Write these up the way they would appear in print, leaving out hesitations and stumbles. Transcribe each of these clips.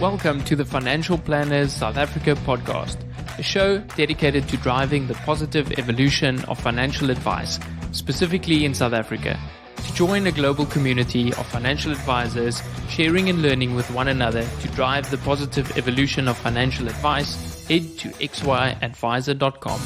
Welcome to the Financial Planners South Africa podcast, a show dedicated to driving the positive evolution of financial advice, specifically in South Africa. To join a global community of financial advisors, sharing and learning with one another to drive the positive evolution of financial advice, head to xyadvisor.com.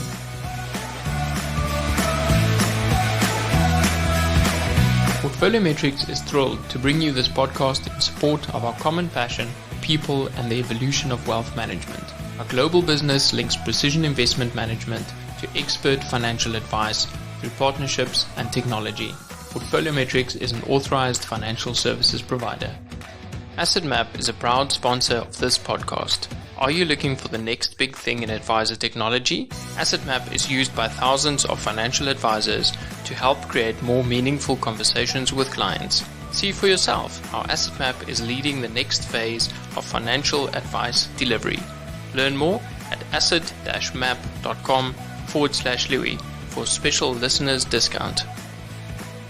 PortfolioMetrix is thrilled to bring you this podcast in support of our common passion, people and the evolution of wealth management. Our global business links precision investment management to expert financial advice through partnerships and technology. PortfolioMetrix is an authorized financial services provider. AssetMap is a proud sponsor of this podcast. Are you looking for the next big thing in advisor technology? AssetMap is used by thousands of financial advisors to help create more meaningful conversations with clients. See for yourself how AssetMap is leading the next phase of financial advice delivery. Learn more at asset-map.com/Louis for a special listeners discount.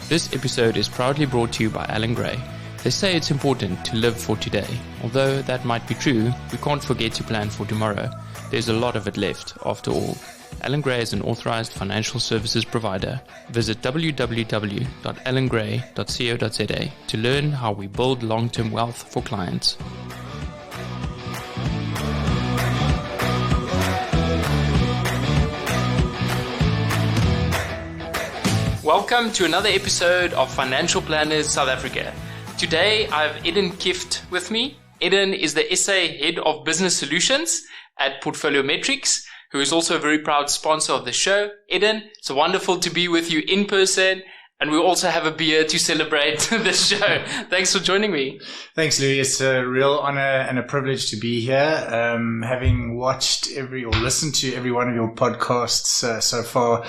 This episode is proudly brought to you by Alan Gray. They say it's important to live for today. Although that might be true, we can't forget to plan for tomorrow. There's a lot of it left, after all. Alan Gray is an authorized financial services provider. Visit www.alangray.co.za to learn how we build long-term wealth for clients. Welcome to another episode of Financial Planners South Africa. Today I have Edden Kift with me. Edden is the SA Head of Business Solutions at PortfolioMetrix, who is also a very proud sponsor of the show. Edden, it's wonderful to be with you in person, and we also have a beer to celebrate the show. Thanks for joining me. Thanks, Louis. It's a real honor and a privilege to be here. Having watched listened to every one of your podcasts so far,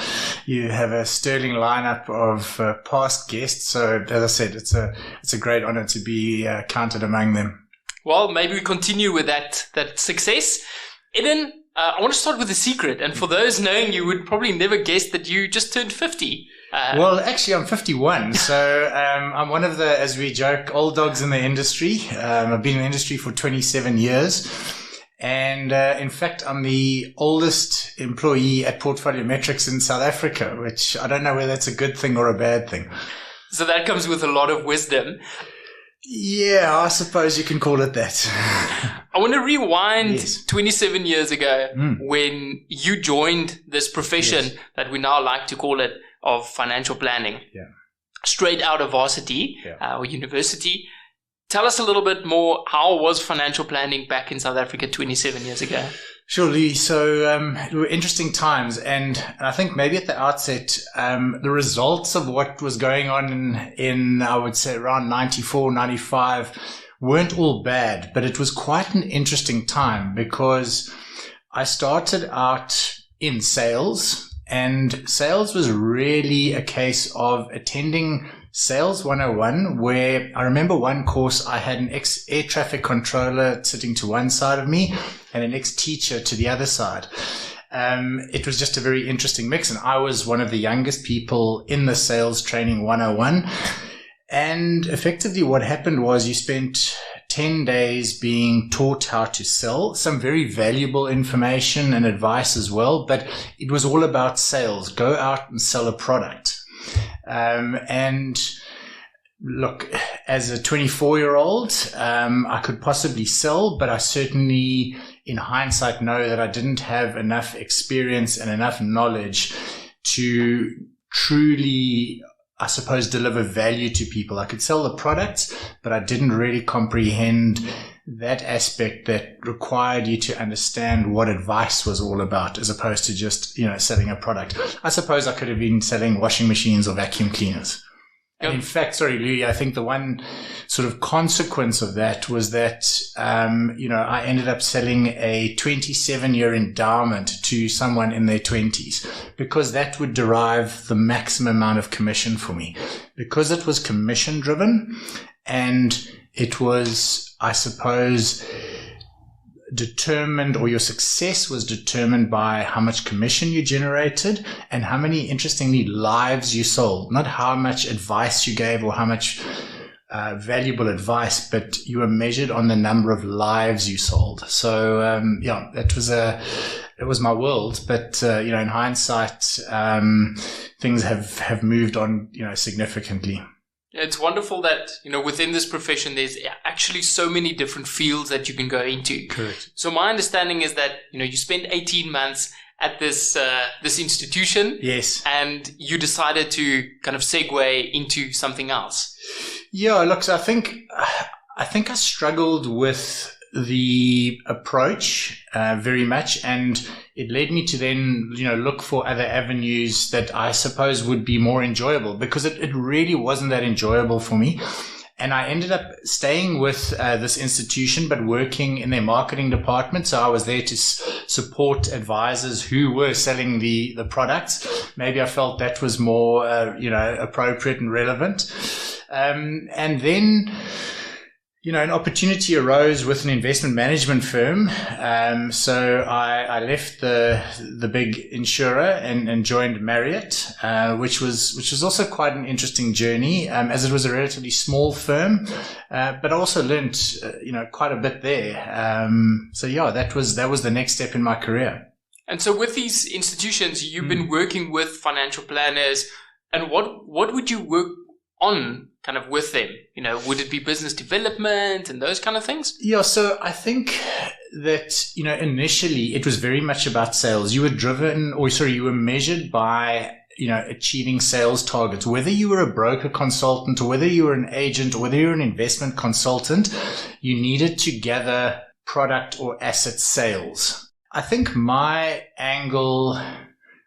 you have a sterling lineup of past guests. So, as I said, it's a great honor to be counted among them. Well, maybe we continue with that success. Edden, I want to start with a secret. And for those knowing you would probably never guess that you just turned 50. Well, actually, I'm 51. So I'm one of the, as we joke, old dogs in the industry. I've been in the industry for 27 years. And in fact, I'm the oldest employee at PortfolioMetrix in South Africa, which I don't know whether that's a good thing or a bad thing. So that comes with a lot of wisdom. Yeah, I suppose you can call it that. I want to rewind 27 years ago when you joined this profession that we now like to call it of financial planning. Yeah. Straight out of varsity or university. Tell us a little bit more, how was financial planning back in South Africa 27 years ago? Surely. So it were interesting times. And I think maybe at the outset, the results of what was going on in I would say, around 94, 95 weren't all bad. But it was quite an interesting time because I started out in sales. And sales was really a case of attending Sales 101, where I remember one course I had an ex-air traffic controller sitting to one side of me and an ex-teacher to the other side. It was just a very interesting mix, and I was one of the youngest people in the Sales Training 101. And effectively what happened was you spent 10 days being taught how to sell, some very valuable information and advice as well, but it was all about sales. Go out and sell a product. And look, as a 24-year-old, I could possibly sell, but I certainly, in hindsight, know that I didn't have enough experience and enough knowledge to truly, I suppose, deliver value to people. I could sell the products, but I didn't really comprehend that aspect that required you to understand what advice was all about, as opposed to just, selling a product. I suppose I could have been selling washing machines or vacuum cleaners. Yep. And in fact, sorry, Louis, I think the one sort of consequence of that was that, I ended up selling a 27-year endowment to someone in their 20s because that would derive the maximum amount of commission for me. Because it was commission driven and it was, I suppose, determined, or your success was determined by how much commission you generated and how many, interestingly, lives you sold, not how much advice you gave or how much valuable advice, but you were measured on the number of lives you sold. So, it was my world. But, in hindsight, things have moved on, significantly. It's wonderful that, within this profession, there's actually so many different fields that you can go into. Correct. So my understanding is that, you spent 18 months at this institution. Yes. And you decided to kind of segue into something else. Yeah, look, so I think I struggled with the approach very much, and it led me to then, look for other avenues that I suppose would be more enjoyable, because it really wasn't that enjoyable for me. And I ended up staying with this institution, but working in their marketing department. So I was there to support advisors who were selling the products. Maybe I felt that was more, appropriate and relevant. And then, an opportunity arose with an investment management firm. So I left the big insurer and joined Marriott, which was also quite an interesting journey, as it was a relatively small firm, but I also learned, quite a bit there. That was the next step in my career. And so with these institutions, you've been working with financial planners, and what would you work on kind of with them? Would it be business development and those kind of things? Yeah, so I think that, initially it was very much about sales. You were measured by, achieving sales targets. Whether you were a broker consultant or whether you were an agent or whether you were an investment consultant, you needed to gather product or asset sales. I think my angle,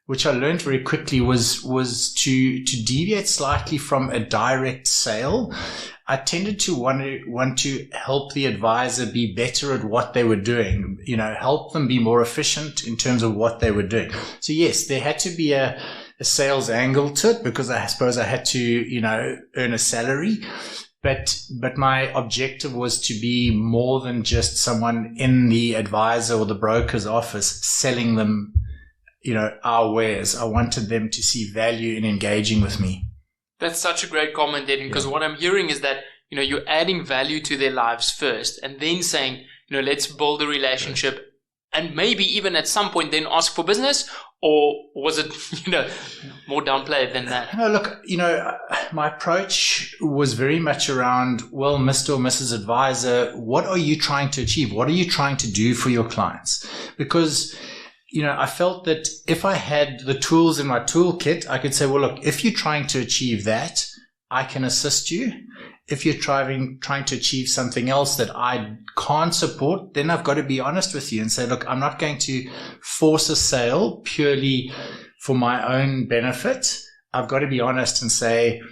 which I learned very quickly, was to deviate slightly from a direct sale. I tended to want to help the advisor be better at what they were doing, help them be more efficient in terms of what they were doing. So yes, there had to be a sales angle to it, because I suppose I had to, earn a salary. But my objective was to be more than just someone in the advisor or the broker's office selling them our wares. I wanted them to see value in engaging with me. That's such a great comment, Edden, because what I'm hearing is that, you're adding value to their lives first and then saying, let's build a relationship and maybe even at some point then ask for business. Or was it, more downplayed than that? No, look, my approach was very much around, well, Mr. or Mrs. Advisor, what are you trying to achieve? What are you trying to do for your clients? Because I felt that if I had the tools in my toolkit, I could say, well, look, if you're trying to achieve that, I can assist you. If you're trying to achieve something else that I can't support, then I've got to be honest with you and say, look, I'm not going to force a sale purely for my own benefit. I've got to be honest and say,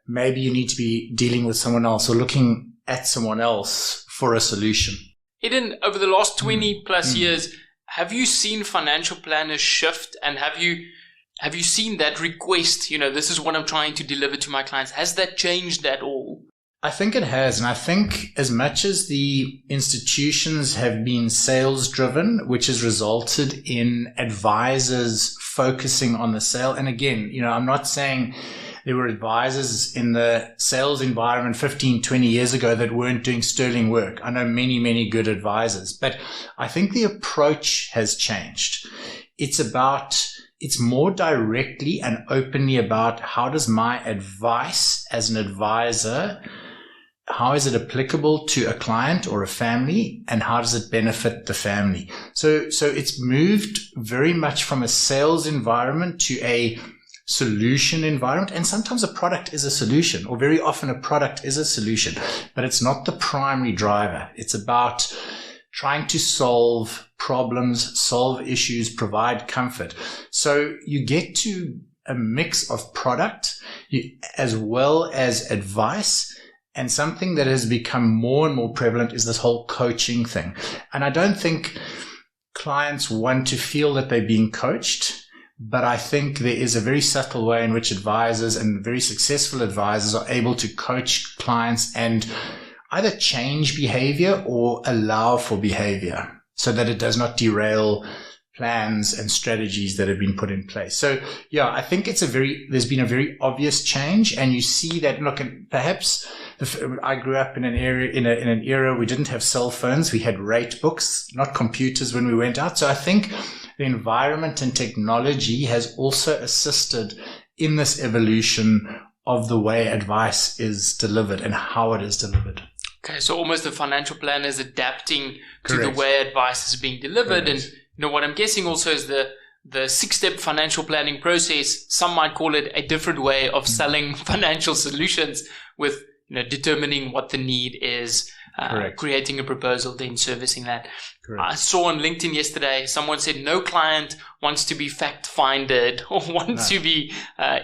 maybe you need to be dealing with someone else or looking at someone else for a solution. Edden, over the last 20 plus years, have you seen financial planners shift, and have you seen that request, this is what I'm trying to deliver to my clients? Has that changed at all? I think it has. And I think as much as the institutions have been sales driven, which has resulted in advisors focusing on the sale. And again, I'm not saying there were advisors in the sales environment 15, 20 years ago that weren't doing sterling work. I know many, many good advisors, but I think the approach has changed. It's more directly and openly about how does my advice as an advisor, how is it applicable to a client or a family, and how does it benefit the family? So it's moved very much from a sales environment to a solution environment. And sometimes a product is a solution, or very often a product is a solution, but it's not the primary driver. It's about trying to solve problems, solve issues, provide comfort. So you get to a mix of product as well as advice. And something that has become more and more prevalent is this whole coaching thing. And I don't think clients want to feel that they're being coached, but I think there is a very subtle way in which advisors and very successful advisors are able to coach clients and either change behavior or allow for behavior so that it does not derail plans and strategies that have been put in place. So yeah, I think there's been a very obvious change, and you see that, look, and perhaps I grew up in an era we didn't have cell phones. We had rate books, not computers when we went out. So I think the environment and technology has also assisted in this evolution of the way advice is delivered and how it is delivered. Okay, so almost the financial planner is adapting to Correct. the way advice is being delivered. Correct. And what I'm guessing also is the 6-step financial planning process. Some might call it a different way of selling financial solutions, with determining what the need is, creating a proposal, then servicing that. Correct. I saw on LinkedIn yesterday, someone said no client wants to be fact-finded or wants to be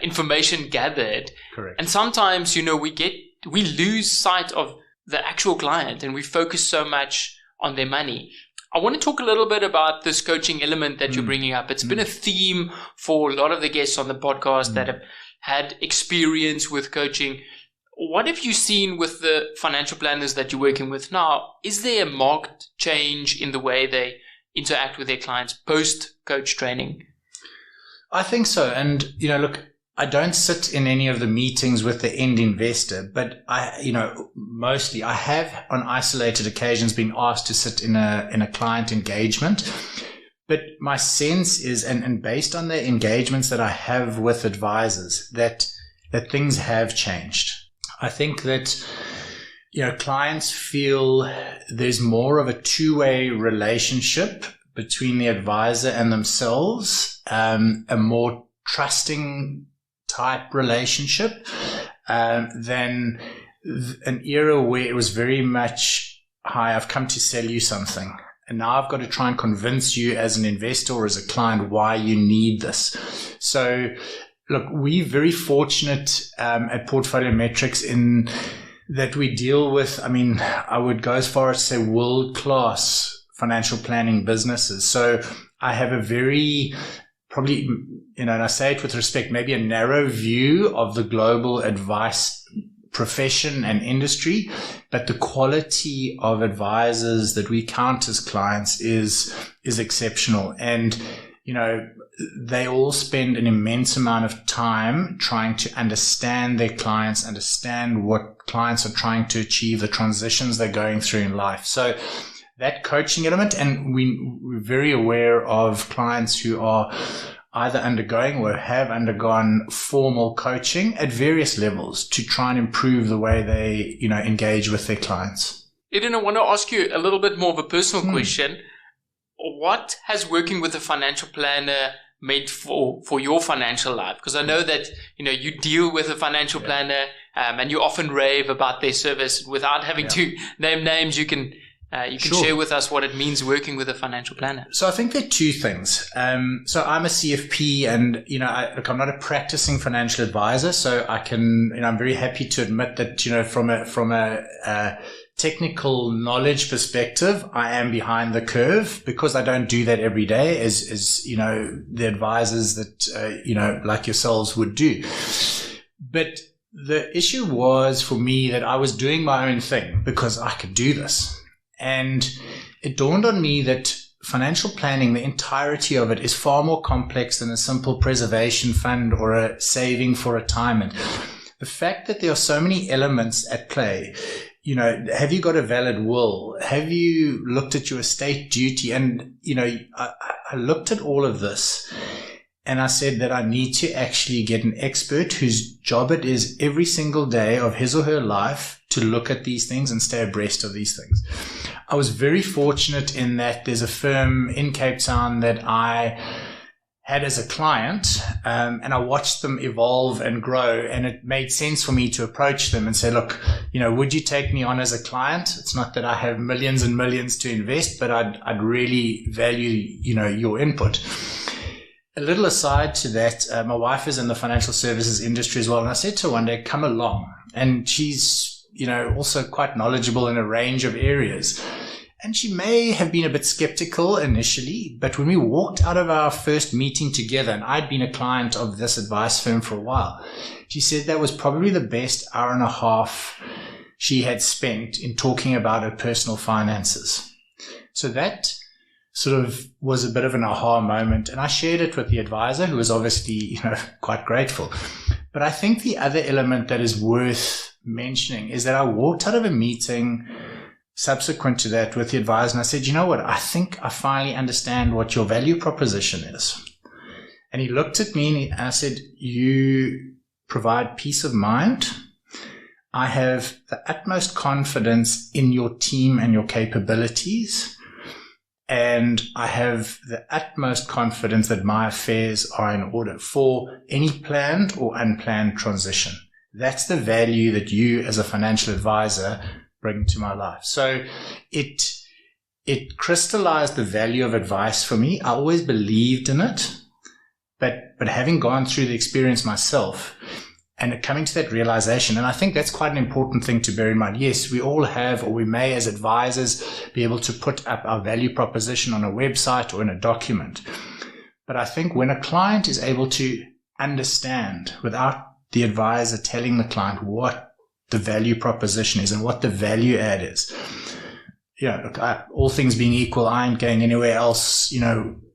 information gathered. Correct. And sometimes, we lose sight of the actual client and we focus so much on their money. I want to talk a little bit about this coaching element that you're bringing up. It's been a theme for a lot of the guests on the podcast that have had experience with coaching. What have you seen with the financial planners that you're working with now? Is there a marked change in the way they interact with their clients post-coach training? I think so. And, look, I don't sit in any of the meetings with the end investor, but mostly I have on isolated occasions been asked to sit in a client engagement. But my sense is, and based on the engagements that I have with advisors, that things have changed. I think that, clients feel there's more of a two-way relationship between the advisor and themselves, a more trusting type relationship than an era where it was very much, hi, I've come to sell you something. And now I've got to try and convince you as an investor or as a client why you need this. So, look, we're very fortunate at PortfolioMetrix in that we deal with, I would go as far as to say world-class financial planning businesses. So I have a very probably, and I say it with respect, maybe a narrow view of the global advice profession and industry, but the quality of advisors that we count as clients is exceptional. And, they all spend an immense amount of time trying to understand their clients, understand what clients are trying to achieve, the transitions they're going through in life. So that coaching element, and we're very aware of clients who are either undergoing or have undergone formal coaching at various levels to try and improve the way they, engage with their clients. Edden, I want to ask you a little bit more of a personal question. What has working with a financial planner made for your financial life? Because I know that, you deal with a financial planner and you often rave about their service. Without having to name names, you can Sure. share with us what it means working with a financial planner. So I think there are two things. So I'm a CFP and, I'm not a practicing financial advisor. So I can, I'm very happy to admit that, from a technical knowledge perspective, I am behind the curve because I don't do that every day as the advisors that, like yourselves would do. But the issue was for me that I was doing my own thing because I could do this. And it dawned on me that financial planning, the entirety of it, is far more complex than a simple preservation fund or a saving for retirement. The fact that there are so many elements at play, have you got a valid will? Have you looked at your estate duty? And, I looked at all of this and I said that I need to actually get an expert whose job it is every single day of his or her life to look at these things and stay abreast of these things. I was very fortunate in that there's a firm in Cape Town that I had as a client, and I watched them evolve and grow, and it made sense for me to approach them and say, look, would you take me on as a client? It's not that I have millions and millions to invest, but I'd really value, your input. A little aside to that, my wife is in the financial services industry as well, and I said to her one day, come along. And she's, also quite knowledgeable in a range of areas. And she may have been a bit skeptical initially, but when we walked out of our first meeting together, and I'd been a client of this advice firm for a while, she said that was probably the best hour and a half she had spent in talking about her personal finances. So that sort of was a bit of an aha moment. And I shared it with the advisor, who was obviously, quite grateful. But I think the other element that is worth mentioning is that I walked out of a meeting subsequent to that with the advisor, and I said, you know what, I think I finally understand what your value proposition is. And he looked at me and I said, you provide peace of mind. I have the utmost confidence in your team and your capabilities. And I have the utmost confidence that my affairs are in order for any planned or unplanned transition. That's the value that you as a financial advisor bring to my life. So it crystallized the value of advice for me. I always believed in it, but having gone through the experience myself and coming to that realization, and I think that's quite an important thing to bear in mind. Yes, we all have, or we may as advisors be able to put up our value proposition on a website or in a document. But I think when a client is able to understand without the advisor telling the client what the value proposition is and what the value add is, look, all things being equal, I ain't going anywhere else,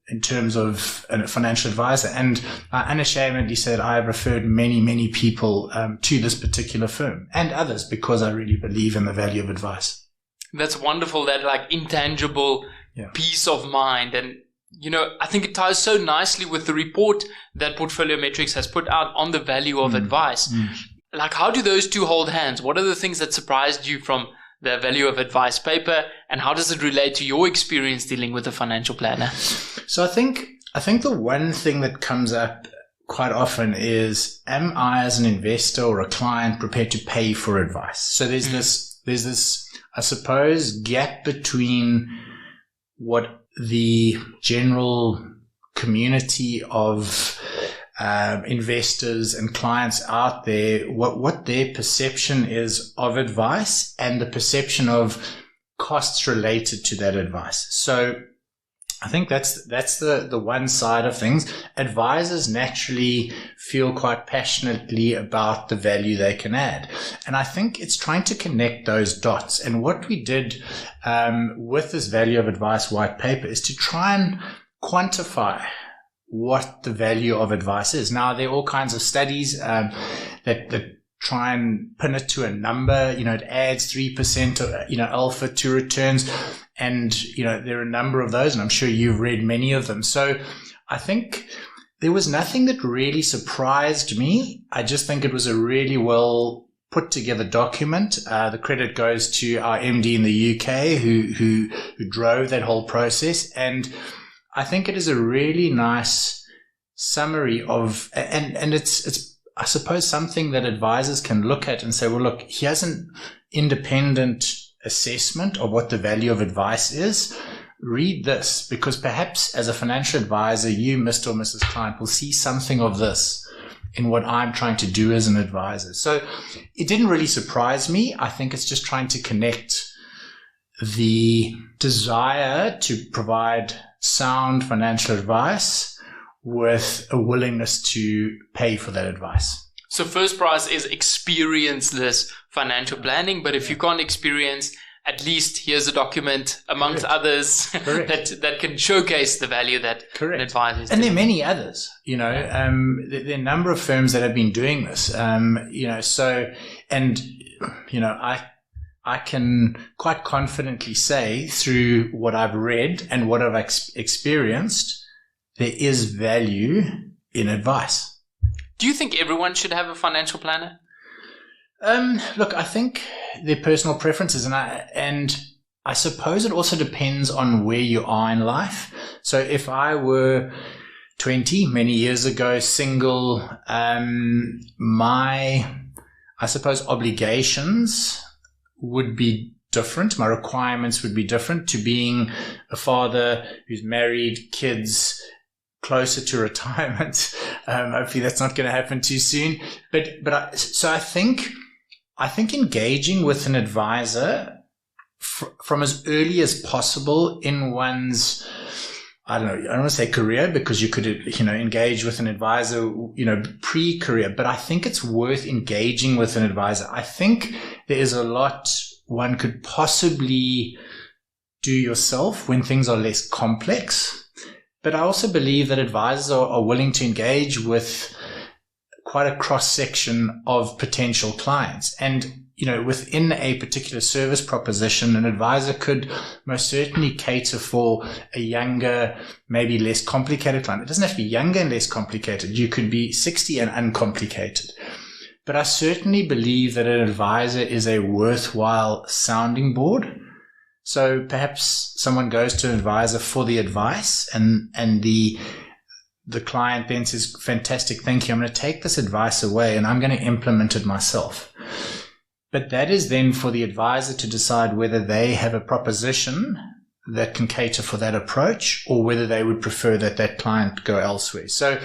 in terms of a financial advisor. And I unashamedly said I have referred many, many people to this particular firm and others because I really believe in the value of advice. That's wonderful, that intangible peace of mind. And, I think it ties so nicely with the report that PortfolioMetrix has put out on the value of advice. How do those two hold hands? What are the things that surprised you from the value of advice paper, and how does it relate to your experience dealing with a financial planner? So I think the one thing that comes up quite often is, am I as an investor or a client prepared to pay for advice? So there's this, I suppose, gap between what the general community of investors and clients out there, what their perception is of advice and the perception of costs related to that advice. So I think that's the one side of things. Advisors naturally feel quite passionately about the value they can add. And I think it's trying to connect those dots. And what we did with this value of advice white paper is to try and quantify what the value of advice is. Now, there are all kinds of studies that try and pin it to a number. It adds 3% of, alpha to returns. And, there are a number of those, and I'm sure you've read many of them. So I think there was nothing that really surprised me. I just think it was a really well put together document. The credit goes to our MD in the UK who drove that whole process. And I think it is a really nice summary of, and it's, I suppose, something that advisors can look at and say, well, look, here's an independent assessment of what the value of advice is. Read this, because perhaps as a financial advisor, you, Mr. or Mrs. Client, will see something of this in what I'm trying to do as an advisor. So it didn't really surprise me. I think it's just trying to connect the desire to provide sound financial advice with a willingness to pay for that advice. So first prize is experienceless financial planning, but if you can't experience, at least here's a document amongst others that can showcase the value that an advisor is. And there are many others, there are a number of firms that have been doing this, I can quite confidently say through what I've read and what I've experienced, there is value in advice. Do you think everyone should have a financial planner? Look, I think their personal preferences, and I suppose it also depends on where you are in life. So if I were 20 many years ago, single, my, I suppose, obligations would be different. My requirements would be different to being a father who's married, kids, closer to retirement. Hopefully that's not going to happen too soon. So I think engaging with an advisor from as early as possible in one's, I don't want to say career, because you could, engage with an advisor, pre-career, but I think it's worth engaging with an advisor. I think there is a lot one could possibly do yourself when things are less complex. But I also believe that advisors are willing to engage with quite a cross section of potential clients. And within a particular service proposition, an advisor could most certainly cater for a younger, maybe less complicated client. It doesn't have to be younger and less complicated. You could be 60 and uncomplicated. But I certainly believe that an advisor is a worthwhile sounding board. So perhaps someone goes to an advisor for the advice, and the client then says, fantastic, thank you. I'm going to take this advice away and I'm going to implement it myself. But that is then for the advisor to decide whether they have a proposition that can cater for that approach, or whether they would prefer that client go elsewhere. So,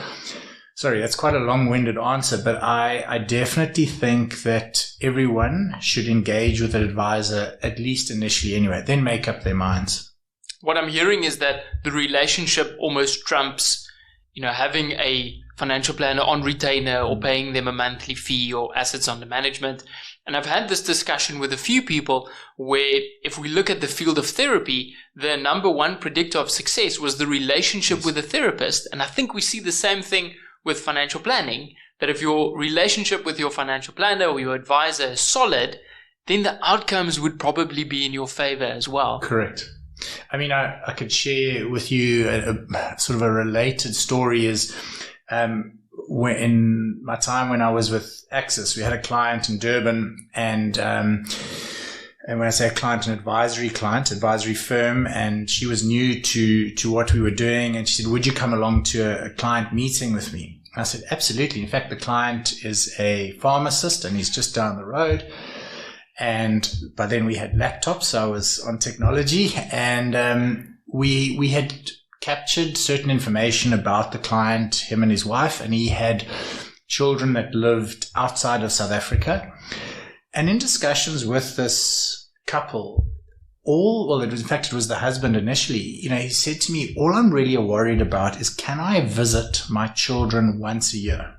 sorry, that's quite a long-winded answer, but I definitely think that everyone should engage with an advisor, at least initially anyway, then make up their minds. What I'm hearing is that the relationship almost trumps, having a financial planner on retainer or paying them a monthly fee or assets under management. And I've had this discussion with a few people where if we look at the field of therapy, the number one predictor of success was the relationship with the therapist. And I think we see the same thing with financial planning, that if your relationship with your financial planner or your advisor is solid, then the outcomes would probably be in your favor as well. Correct. I mean, I could share with you a sort of a related story is, in my time when I was with Axis, we had a client in Durban, and when I say a client, an advisory firm, and she was new to what we were doing, and she said, would you come along to a client meeting with me? I said, absolutely. In fact, the client is a pharmacist and he's just down the road. And by then we had laptops, so I was on technology, and we had captured certain information about the client, him and his wife, and he had children that lived outside of South Africa. And in discussions with this couple, it was the husband initially, he said to me, all I'm really worried about is, can I visit my children once a year?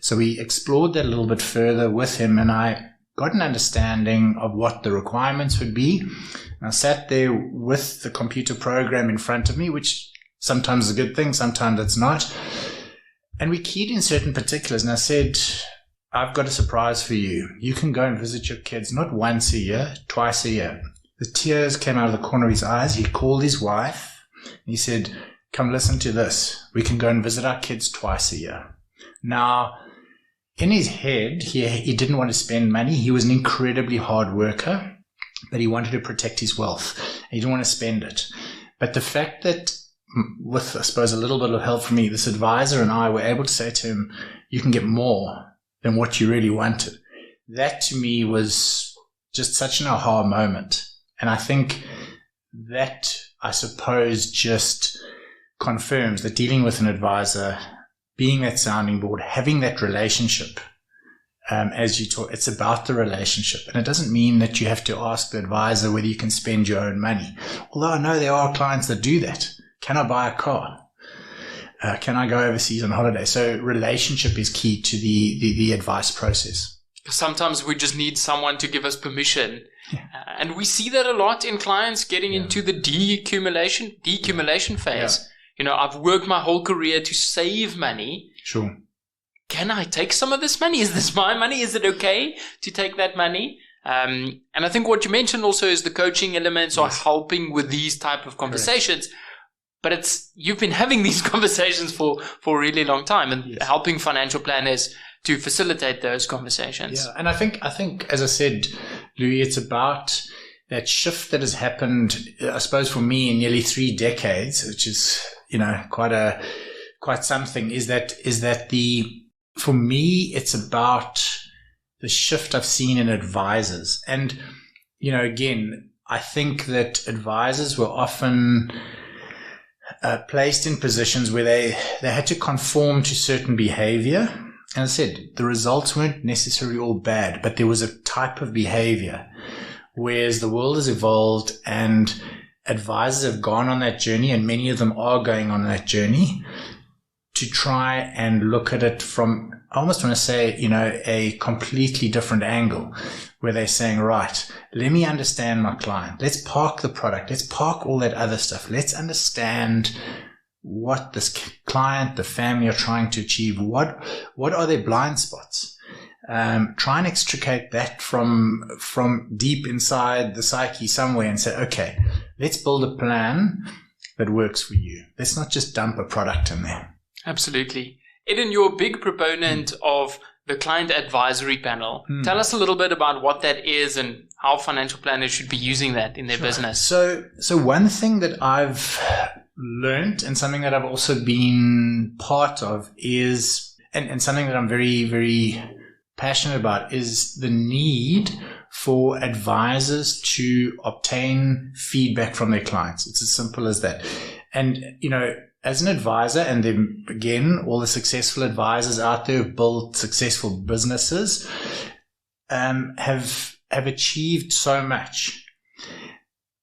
So we explored that a little bit further with him, and I got an understanding of what the requirements would be. And I sat there with the computer program in front of me, which sometimes is a good thing, sometimes it's not. And we keyed in certain particulars, and I said, I've got a surprise for you. You can go and visit your kids not once a year, twice a year. The tears came out of the corner of his eyes. He called his wife and he said, come listen to this. We can go and visit our kids twice a year. Now, in his head, he didn't want to spend money. He was an incredibly hard worker, but he wanted to protect his wealth. He didn't want to spend it. But the fact that, with, I suppose, a little bit of help from me, this advisor and I were able to say to him, you can get more than what you really wanted. That to me was just such an aha moment. And I think that, I suppose, just confirms that dealing with an advisor, being that sounding board, having that relationship, as you talk, it's about the relationship. And it doesn't mean that you have to ask the advisor whether you can spend your own money. Although I know there are clients that do that. Can I buy a car? Can I go overseas on holiday? So relationship is key to the advice process. Sometimes we just need someone to give us permission. Yeah. And we see that a lot in clients getting into the decumulation phase. Yeah. I've worked my whole career to save money. Sure. Can I take some of this money? Is this my money? Is it okay to take that money? And I think what you mentioned also is the coaching elements are helping with these type of conversations. Correct. But you've been having these conversations for a really long time, and helping financial planners to facilitate those conversations. Yeah, and I think, as I said, Louis, it's about that shift that has happened, I suppose, for me in nearly 3 decades, which is, quite something, is that for me, it's about the shift I've seen in advisors. And, again, I think that advisors were often placed in positions where they had to conform to certain behavior. And I said, the results weren't necessarily all bad, but there was a type of behavior. Whereas the world has evolved and advisors have gone on that journey, and many of them are going on that journey to try and look at it from, I almost want to say, a completely different angle, where they're saying, right, let me understand my client. Let's park the product. Let's park all that other stuff. Let's understand what this client, the family are trying to achieve. What are their blind spots? Try and extricate that from deep inside the psyche somewhere and say, okay, let's build a plan that works for you. Let's not just dump a product in there. Absolutely. Edden, you're a big proponent of the client advisory panel. Tell us a little bit about what that is and how financial planners should be using that in their business. So one thing that I've learned and something that I've also been part of is, and something that I'm very, very passionate about, is the need for advisors to obtain feedback from their clients. It's as simple as that. And, as an advisor, and then again, all the successful advisors out there who've built successful businesses, have achieved so much.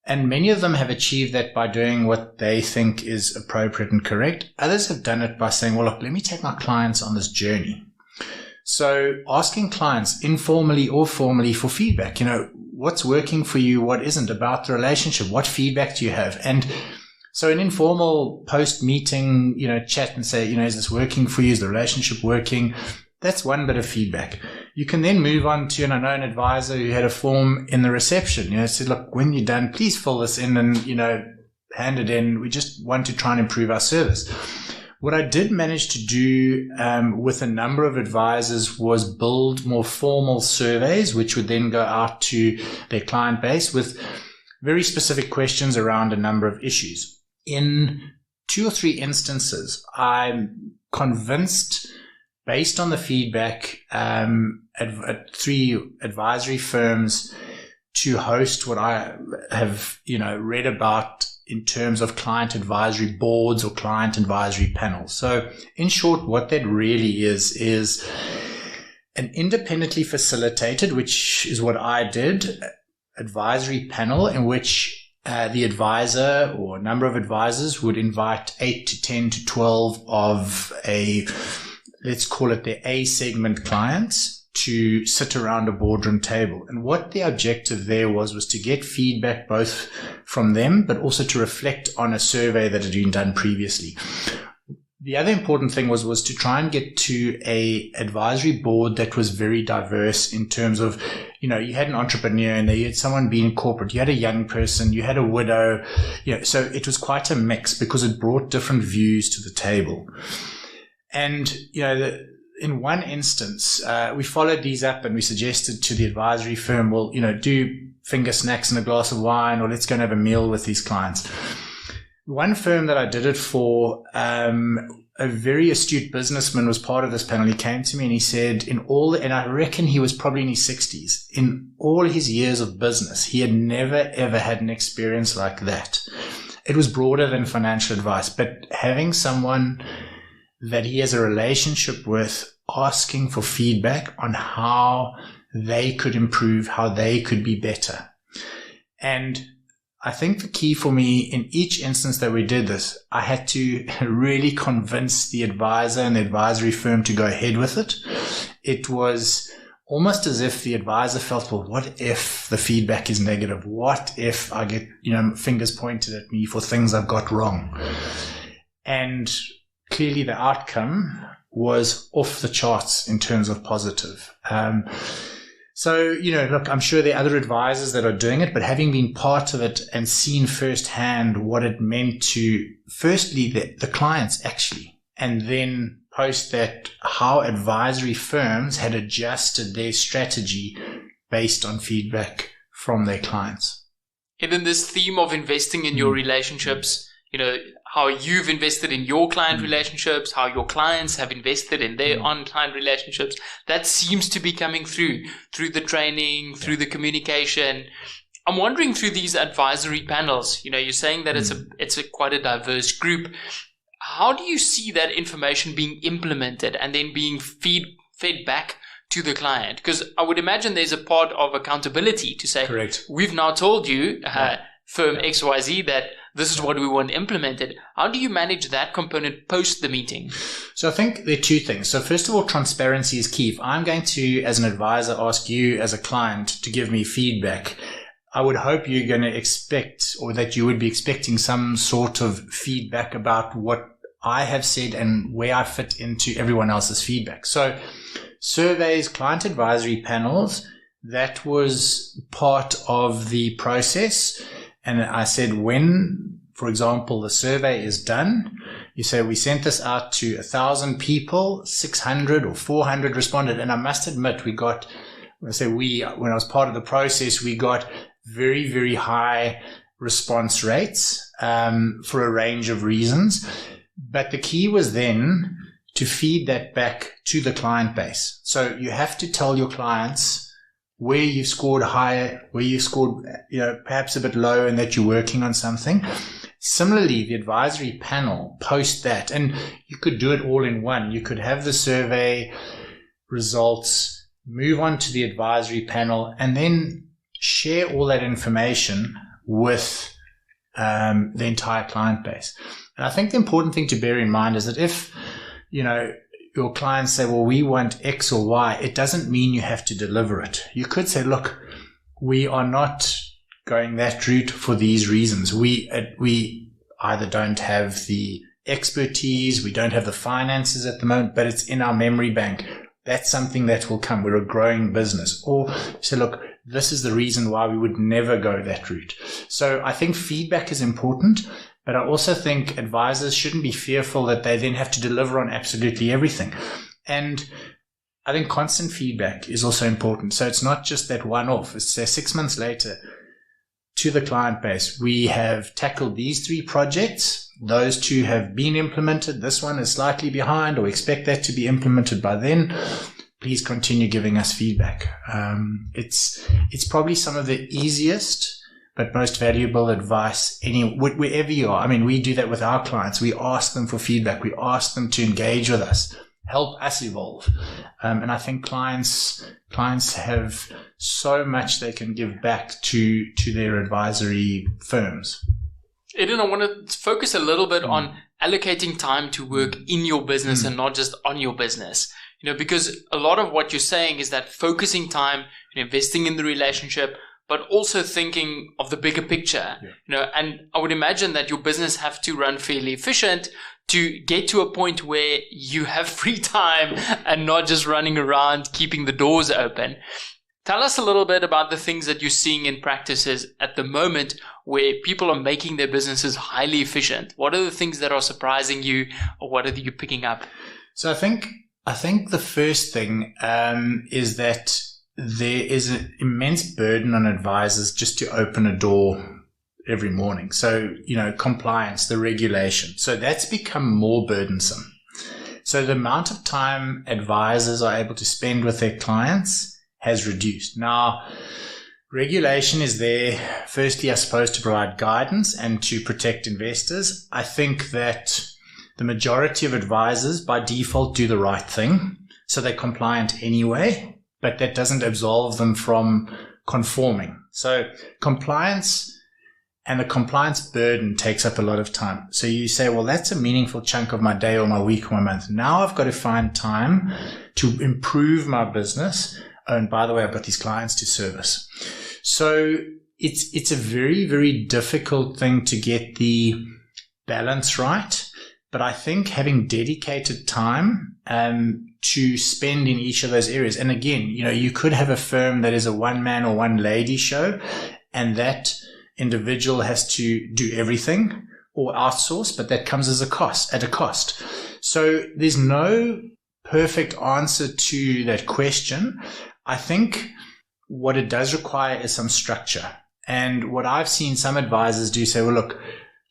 And many of them have achieved that by doing what they think is appropriate and correct. Others have done it by saying, well, look, let me take my clients on this journey. So asking clients informally or formally for feedback, what's working for you, what isn't, about the relationship, what feedback do you have? And so an informal post-meeting, chat and say, is this working for you? Is the relationship working? That's one bit of feedback. You can then move on to, and I know an advisor who had a form in the reception, said, look, when you're done, please fill this in and, hand it in. We just want to try and improve our service. What I did manage to do with a number of advisors was build more formal surveys, which would then go out to their client base with very specific questions around a number of issues. In 2 or 3 instances, I'm convinced, based on the feedback, 3 advisory firms to host what I have, read about in terms of client advisory boards or client advisory panels. So in short, what that really is an independently facilitated, which is what I did, advisory panel in which the advisor or a number of advisors would invite 8 to 10 to 12 of let's call it their A segment clients to sit around a boardroom table. And what the objective there was to get feedback both from them, but also to reflect on a survey that had been done previously. The other important thing was to try and get to a advisory board that was very diverse in terms of, you had an entrepreneur in there, you had someone being in corporate, you had a young person, you had a widow, so it was quite a mix because it brought different views to the table. And, in one instance, we followed these up and we suggested to the advisory firm, well, do finger snacks and a glass of wine, or let's go and have a meal with these clients. One firm that I did it for, a very astute businessman was part of this panel. He came to me and he said, and I reckon he was probably in his 60s, in all his years of business, he had never, ever had an experience like that. It was broader than financial advice, but having someone that he has a relationship with asking for feedback on how they could improve, how they could be better. And I think the key for me in each instance that we did this, I had to really convince the advisor and the advisory firm to go ahead with it. It was almost as if the advisor felt, well, what if the feedback is negative? What if I get, fingers pointed at me for things I've got wrong? And clearly the outcome was off the charts in terms of positive. So, look, I'm sure there are other advisors that are doing it, but having been part of it and seen firsthand what it meant to, firstly, the clients actually, and then post that how advisory firms had adjusted their strategy based on feedback from their clients. And then this theme of investing in your relationships, how you've invested in your client relationships, how your clients have invested in their on-client relationships, that seems to be coming through the training, through the communication. I'm wondering, through these advisory panels, you're saying that it's quite a diverse group. How do you see that information being implemented and then being fed back to the client? Because I would imagine there's a part of accountability to say, correct, we've now told you, firm XYZ, that this is what we want implemented. How do you manage that component post the meeting? So I think there are 2 things. So first of all, transparency is key. If I'm going to, as an advisor, ask you as a client to give me feedback, I would hope you're going to expect, or that you would be expecting, some sort of feedback about what I have said and where I fit into everyone else's feedback. So surveys, client advisory panels, that was part of the process. And I said, when, for example, the survey is done, you say, we sent this out to 1,000 people, 600 or 400 responded. And I must admit, when I was part of the process, we got very, very high response rates for a range of reasons. But the key was then to feed that back to the client base. So you have to tell your clients where you've scored higher, where you've scored, perhaps a bit low, and that you're working on something. Similarly, the advisory panel post that, and you could do it all in one. You could have the survey results, move on to the advisory panel, and then share all that information with the entire client base. And I think the important thing to bear in mind is that if, your clients say, well, we want X or Y, it doesn't mean you have to deliver it. You could say, look, we are not going that route for these reasons. We either don't have the expertise, we don't have the finances at the moment, but it's in our memory bank. That's something that will come. We're a growing business. Or say, look, this is the reason why we would never go that route. So I think feedback is important. But I also think advisors shouldn't be fearful that they then have to deliver on absolutely everything. And I think constant feedback is also important. So it's not just that one-off. It's 6 months later to the client base. We have tackled these 3 projects. Those 2 have been implemented. This one is slightly behind, or we expect that to be implemented by then. Please continue giving us feedback. It's probably some of the easiest but most valuable advice wherever you are. I mean, we do that with our clients. We ask them for feedback. We ask them to engage with us, help us evolve. And I think clients have so much they can give back to their advisory firms. Edden, I want to focus a little bit on allocating time to work in your business and not just on your business. Because a lot of what you're saying is that focusing time, investing in the relationship, but also thinking of the bigger picture, and I would imagine that your business have to run fairly efficient to get to a point where you have free time and not just running around keeping the doors open. Tell us a little bit about the things that you're seeing in practices at the moment where people are making their businesses highly efficient. What are the things that are surprising you, or what are you picking up? So I think the first thing is that there is an immense burden on advisors just to open a door every morning. So, compliance, the regulation. So that's become more burdensome. So the amount of time advisors are able to spend with their clients has reduced. Now, regulation is there, firstly, I suppose, to provide guidance and to protect investors. I think that the majority of advisors by default do the right thing. So they're compliant anyway, but that doesn't absolve them from conforming. So compliance and the compliance burden takes up a lot of time. So you say, well, that's a meaningful chunk of my day or my week or my month. Now I've got to find time to improve my business. Oh, and by the way, I've got these clients to service. So it's a very, very difficult thing to get the balance right. But I think having dedicated time to spend in each of those areas. And again, you could have a firm that is a one-man or one-lady show, and that individual has to do everything or outsource, but that comes at a cost. So there's no perfect answer to that question. I think what it does require is some structure. And what I've seen some advisors do say, well, look,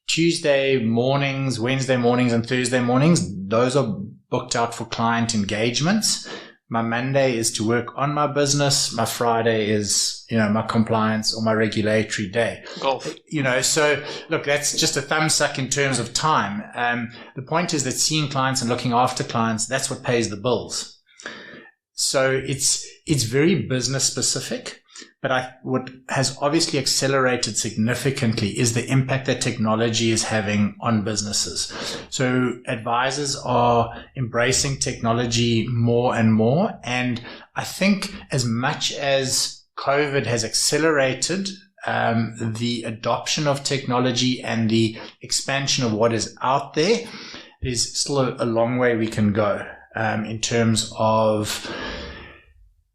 Tuesday mornings, Wednesday mornings, and Thursday mornings, those are booked out for client engagements. My Monday is to work on my business. My Friday is, my compliance or my regulatory day. Golf. So look, that's just a thumbs suck in terms of time. The point is that seeing clients and looking after clients, that's what pays the bills. So it's very business specific. But what has obviously accelerated significantly is the impact that technology is having on businesses. So advisors are embracing technology more and more. And I think as much as COVID has accelerated the adoption of technology and the expansion of what is out there, there's still a long way we can go in terms of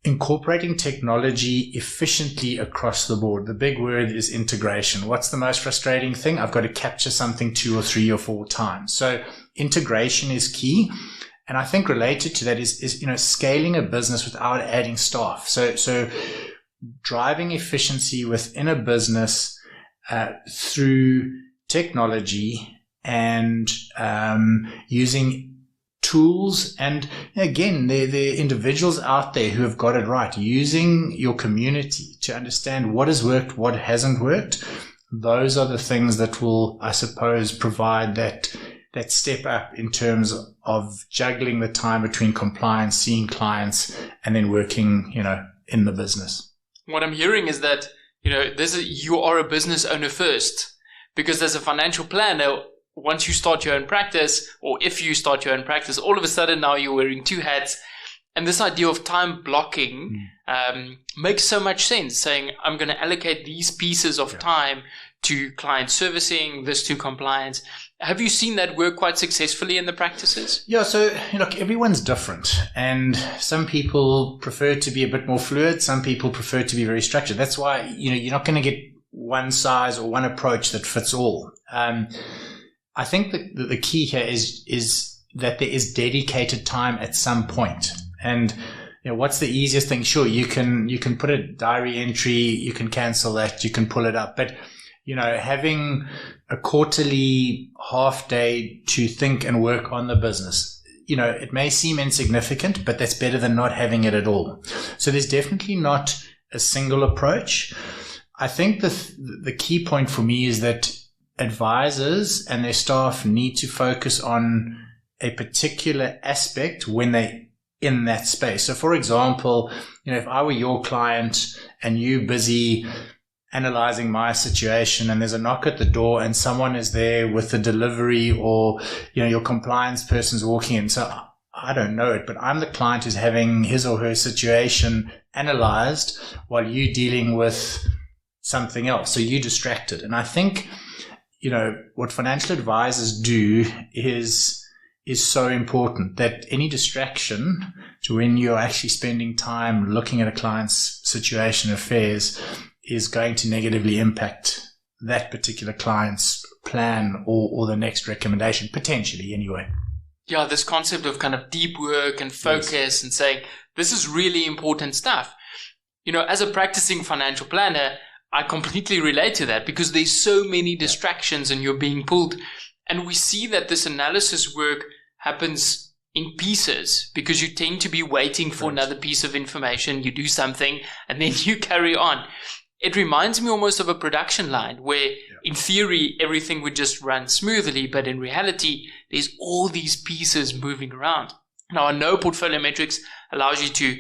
incorporating technology efficiently across the board. The big word is integration. What's the most frustrating thing? I've got to capture something 2 or 3 or 4 times. So integration is key. And I think related to that is scaling a business without adding staff. So driving efficiency within a business through technology and using tools. And again, there are individuals out there who have got it right, using your community to understand what has worked, what hasn't worked. Those are the things that will, I suppose, provide that step up in terms of juggling the time between compliance, seeing clients, and then working, in the business. What I'm hearing is that, you are a business owner first, because as a financial planner, once you start your own practice, or if you start your own practice, all of a sudden now you're wearing 2 hats. And this idea of time blocking makes so much sense, saying I'm going to allocate these pieces of time to client servicing, this to compliance. Have you seen that work quite successfully in the practices? Yeah, so look, everyone's different, and some people prefer to be a bit more fluid. Some people prefer to be very structured. That's why you're not going to get one size or one approach that fits all. I think that the key here is that there is dedicated time at some point. And what's the easiest thing? Sure, you can put a diary entry, you can cancel that, you can pull it up, but having a quarterly half day to think and work on the business, it may seem insignificant, but that's better than not having it at all. So there's definitely not a single approach. I think the key point for me is that advisors and their staff need to focus on a particular aspect when they're in that space. So for example, if I were your client and you busy analyzing my situation and there's a knock at the door and someone is there with the delivery, or your compliance person's walking in, so I don't know it, but I'm the client who's having his or her situation analyzed while you dealing with something else, so you're distracted. And I think what financial advisors do is so important, that any distraction to when you're actually spending time looking at a client's situation affairs is going to negatively impact that particular client's plan or the next recommendation, potentially anyway. Yeah, this concept of kind of deep work and focus and saying, this is really important stuff. As a practicing financial planner, I completely relate to that, because there's so many distractions and you're being pulled. And we see that this analysis work happens in pieces, because you tend to be waiting for another piece of information. You do something and then you carry on. It reminds me almost of a production line where in theory everything would just run smoothly, but in reality there's all these pieces moving around. Now I know PortfolioMetrix allows you to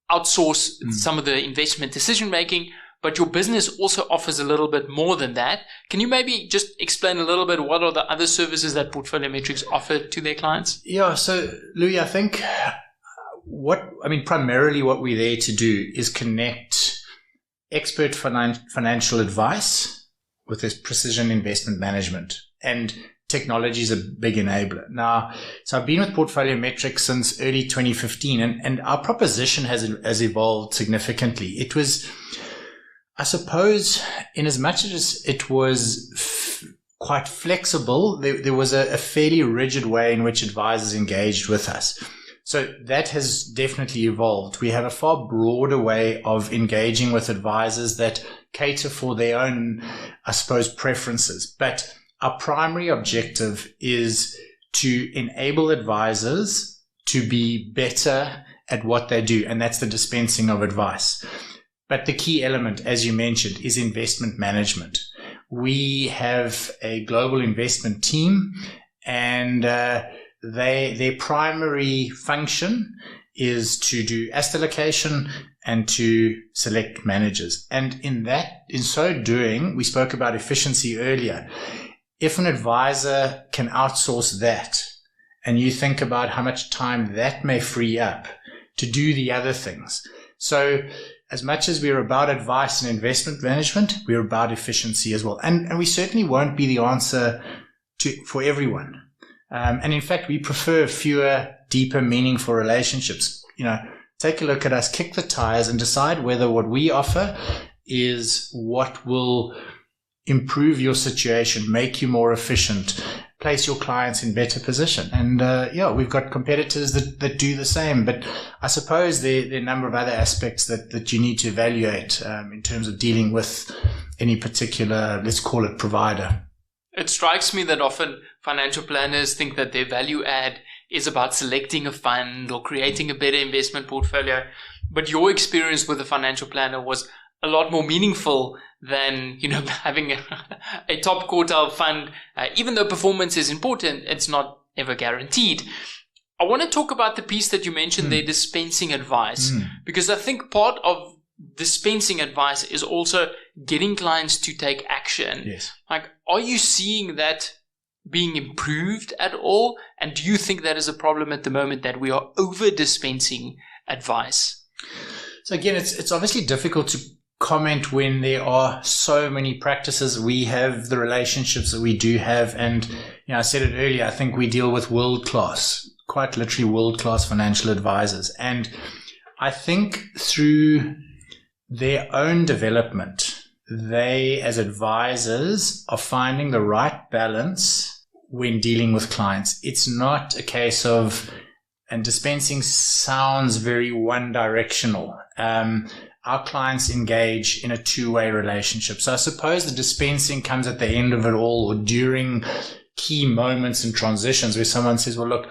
outsource some of the investment decision making, but your business also offers a little bit more than that. Can you maybe just explain a little bit what are the other services that PortfolioMetrix offer to their clients? Yeah, so Louis, I think primarily what we're there to do is connect expert financial advice with this precision investment management, and technology is a big enabler. Now, so I've been with PortfolioMetrix since early 2015, and our proposition has evolved significantly. It was, I suppose, in as much as it was quite flexible, there was a fairly rigid way in which advisors engaged with us. So that has definitely evolved. We have a far broader way of engaging with advisors that cater for their own, I suppose, preferences. But our primary objective is to enable advisors to be better at what they do, and that's the dispensing of advice. But the key element, as you mentioned, is investment management. We have a global investment team, and their primary function is to do asset allocation and to select managers. And in so doing, we spoke about efficiency earlier. If an advisor can outsource that, and you think about how much time that may free up to do the other things. So as much as we're about advice and investment management, we're about efficiency as well. And we certainly won't be the answer for everyone. And in fact, we prefer fewer, deeper, meaningful relationships. Take a look at us, kick the tires, and decide whether what we offer is what will improve your situation, make you more efficient, place your clients in better position. And we've got competitors that do the same. But I suppose there are a number of other aspects that you need to evaluate in terms of dealing with any particular, let's call it, provider. It strikes me that often financial planners think that their value add is about selecting a fund or creating a better investment portfolio. But your experience with a financial planner was a lot more meaningful than, having a top quartile fund. Even though performance is important, it's not ever guaranteed. I want to talk about the piece that you mentioned there, dispensing advice, because I think part of dispensing advice is also getting clients to take action. Yes. Like, are you seeing that being improved at all? And do you think that is a problem at the moment, that we are over dispensing advice? So again, it's obviously difficult to comment when there are so many practices. We have the relationships that we do have. And, I said it earlier, I think we deal with world-class, quite literally world-class financial advisors. And I think through their own development, they as advisors are finding the right balance when dealing with clients. It's not a case of, and dispensing sounds very one-directional. Our clients engage in a two-way relationship. So I suppose the dispensing comes at the end of it all, or during key moments and transitions where someone says, well, look,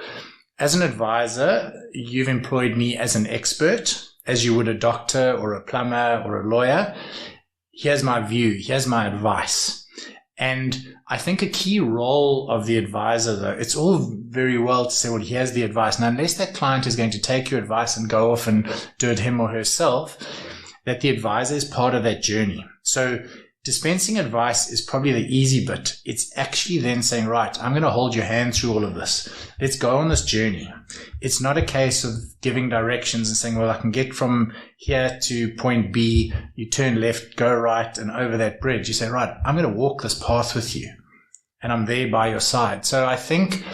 as an advisor, you've employed me as an expert, as you would a doctor or a plumber or a lawyer. Here's my view. Here's my advice. And I think a key role of the advisor, though, it's all very well to say, well, here's the advice. Now, unless that client is going to take your advice and go off and do it him or herself, that the advisor is part of that journey. So dispensing advice is probably the easy bit. It's actually then saying, right, I'm going to hold your hand through all of this. Let's go on this journey. It's not a case of giving directions and saying, well, I can get from here to point B. You turn left, go right, and over that bridge. You say, right, I'm going to walk this path with you, and I'm there by your side. So I think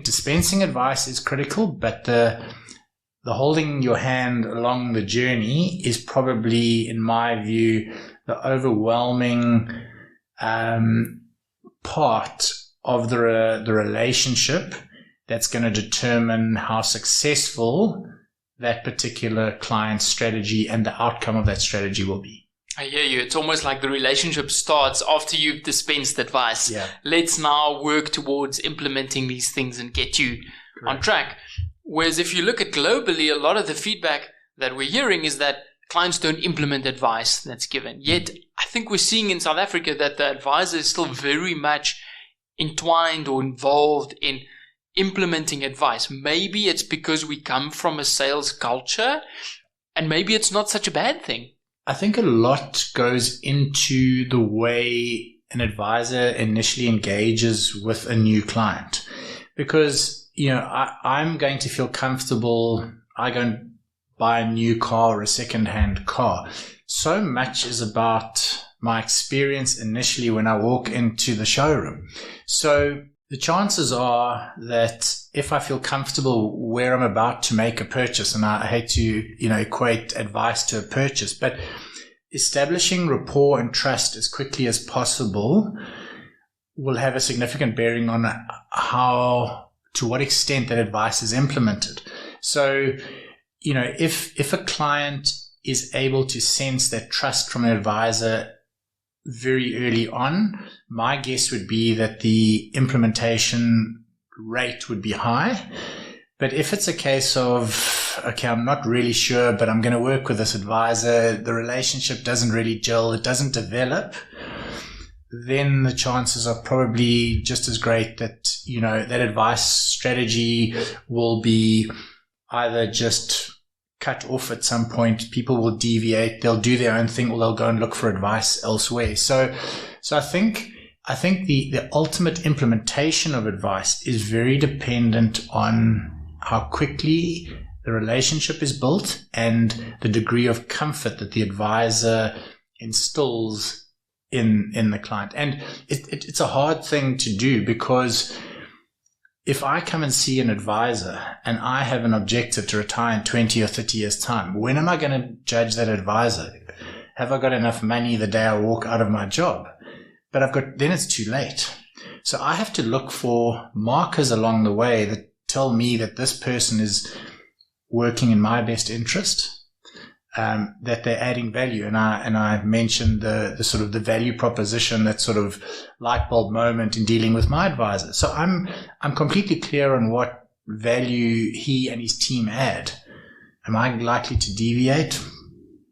dispensing advice is critical, but the holding your hand along the journey is probably, in my view, the overwhelming part of the relationship that's going to determine how successful that particular client's strategy and the outcome of that strategy will be. I hear you. It's almost like the relationship starts after you've dispensed advice. Yeah. Let's now work towards implementing these things and get you on track. Whereas if you look at globally, a lot of the feedback that we're hearing is that clients don't implement advice that's given. Yet, I think we're seeing in South Africa that the advisor is still very much entwined or involved in implementing advice. Maybe it's because we come from a sales culture, and maybe it's not such a bad thing. I think a lot goes into the way an advisor initially engages with a new client. Because, I'm going to feel comfortable. I go and buy a new car or a second-hand car. So much is about my experience initially when I walk into the showroom. So the chances are that if I feel comfortable where I'm about to make a purchase, and I hate to, equate advice to a purchase, but establishing rapport and trust as quickly as possible will have a significant bearing on to what extent that advice is implemented. So, if a client is able to sense that trust from an advisor very early on, my guess would be that the implementation rate would be high. But if it's a case of, okay, I'm not really sure, but I'm going to work with this advisor, the relationship doesn't really gel, it doesn't develop, then the chances are probably just as great that, that advice strategy will be either just cut off at some point. People will deviate, they'll do their own thing, or they'll go and look for advice elsewhere. So I think the ultimate implementation of advice is very dependent on how quickly the relationship is built and the degree of comfort that the advisor instills in the client. And it's a hard thing to do, because if I come and see an advisor and I have an objective to retire in 20 or 30 years' time, when am I going to judge that advisor? Have I got enough money the day I walk out of my job? But then it's too late. So I have to look for markers along the way that tell me that this person is working in my best interest, that they're adding value. And I mentioned the sort of the value proposition, that sort of light bulb moment in dealing with my advisor. So I'm completely clear on what value he and his team add. Am I likely to deviate?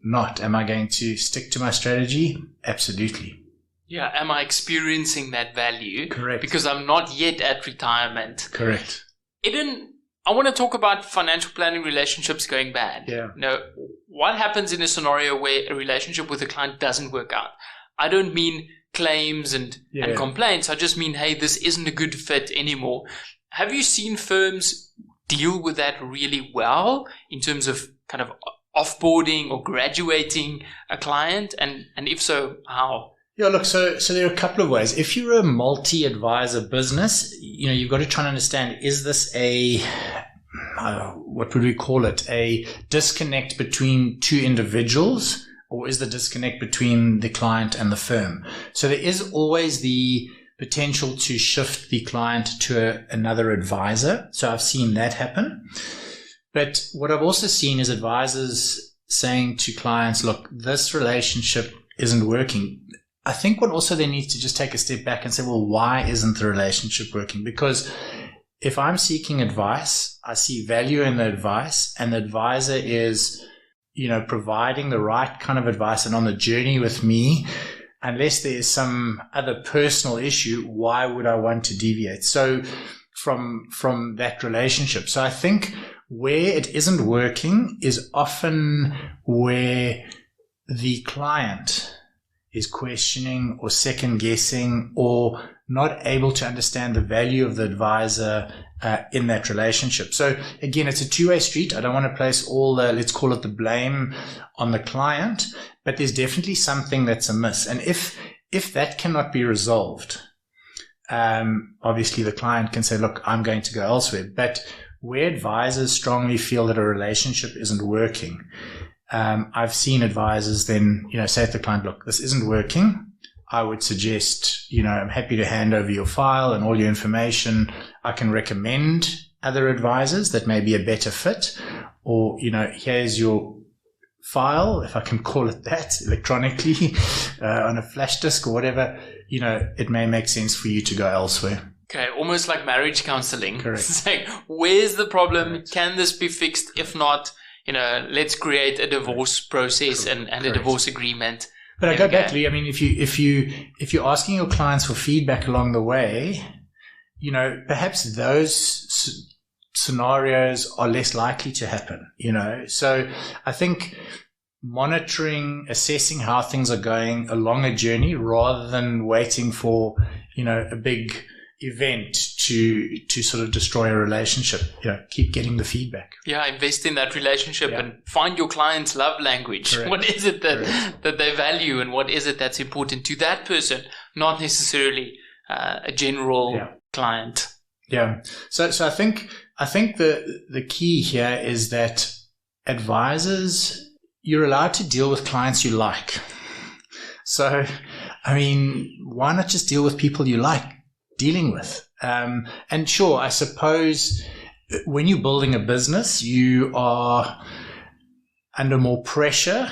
Not. Am I going to stick to my strategy? Absolutely. Yeah. Am I experiencing that value? Correct. Because I'm not yet at retirement. Correct. Edden, I want to talk about financial planning relationships going bad. Yeah. What happens in a scenario where a relationship with a client doesn't work out? I don't mean claims and complaints. I just mean, hey, this isn't a good fit anymore. Have you seen firms deal with that really well in terms of kind of offboarding or graduating a client? And if so, how? Yeah, look, so there are a couple of ways. If you're a multi-advisor business, you've got to try and understand, is this what would we call it? A disconnect between two individuals, or is the disconnect between the client and the firm? So there is always the potential to shift the client to another advisor. So I've seen that happen. But what I've also seen is advisors saying to clients, look, this relationship isn't working. I think what also they need to just take a step back and say, well, why isn't the relationship working? Because if I'm seeking advice, I see value in the advice, and the advisor is, providing the right kind of advice and on the journey with me, unless there is some other personal issue, why would I want to deviate? So from that relationship. So I think where it isn't working is often where the client is questioning or second guessing or not able to understand the value of the advisor in that relationship. So again, it's a two-way street. I don't want to place all the, let's call it the blame on the client, but there's definitely something that's amiss. And if that cannot be resolved, obviously the client can say, look, I'm going to go elsewhere. But where advisors strongly feel that a relationship isn't working, I've seen advisors then, say to the client, look, this isn't working. I would suggest, I'm happy to hand over your file and all your information. I can recommend other advisors that may be a better fit, or, here's your file, if I can call it that, electronically, on a flash disk or whatever, it may make sense for you to go elsewhere. Okay, almost like marriage counseling. Correct. Saying, where's the problem? Correct. Can this be fixed? If not, let's create a divorce process and a divorce agreement. But I go back, Lee. I mean, if you're asking your clients for feedback along the way, perhaps those scenarios are less likely to happen. So I think monitoring, assessing how things are going along a journey, rather than waiting for a big event to sort of destroy a relationship. Keep getting the feedback. Yeah, invest in that relationship and find your client's love language. Correct. What is it that they value, and what is it that's important to that person, not necessarily a general client. Yeah. So I think the key here is that advisors, you're allowed to deal with clients you like. So, I mean, why not just deal with people you like dealing with? And sure, I suppose when you're building a business, you are under more pressure